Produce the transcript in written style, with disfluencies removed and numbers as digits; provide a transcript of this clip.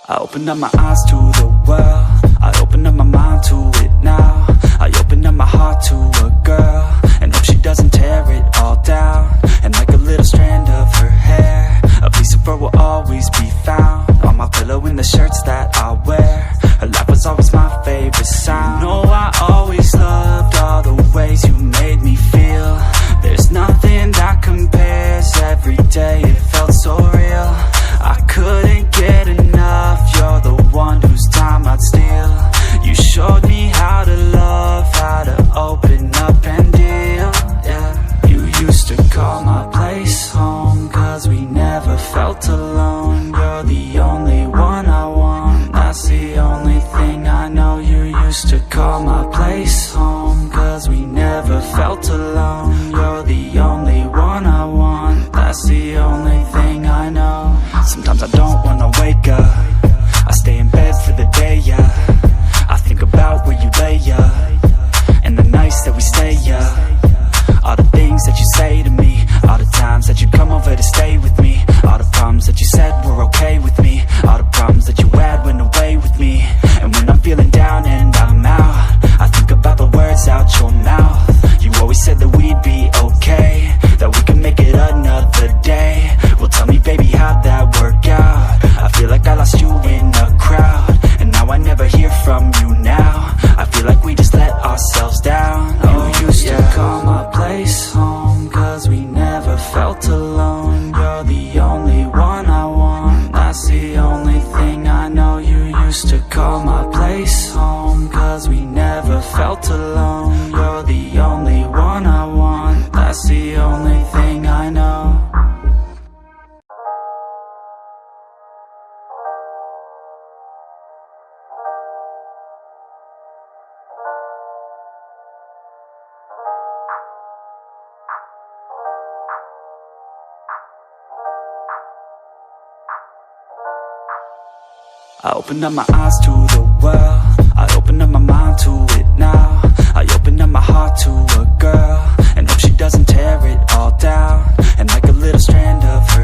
I open up my eyes to the world, I open up my mind to it now. I open up my heart to a girl, and hope she doesn't tear it all down. And like a little strand of her hair, a piece of her will always be found on my pillow in the shirts that I wear. Her laugh was always my favorite sound. You know I always loved all the ways you made me feel. There's nothing that compares, every day it felt so real. I couldn't get enough, you're the one whose time I'd steal. You showed me how to love, how to open up and deal, yeah. You used to call my place home, cause we never felt alone. You're the only one I want, that's the only thing I know. You used to call my place home, cause we never felt alone. You're the only one I want, that's the only thing I know. Sometimes I don't wanna wake up, I stay in bed for the day, yeah. I think about where you lay, yeah, and the nights that we stay, yeah. All the things that you say to me, all the times that you come over to stay with me, all the problems that you said were okay with me, all the problems that you had went away with me. And when I'm feeling down and I'm out, I think about the words out your mouth. You always said that we'd be okay, that we could make it another day. Well, tell me, baby, how'd that work out? I feel like I lost you in a crowd, and now I never hear from you now. I feel like we just let ourselves down. You used to call my place home, cause we never felt alone. You're the only one I want, that's the only thing I know. You used to call my place home, cause we never felt alone. You're the only one I want, that's the only thing I know. I open up my eyes to the world, I open up my mind to it now. I open up my heart to a girl, and hope she doesn't tear it all down. And like a little strand of her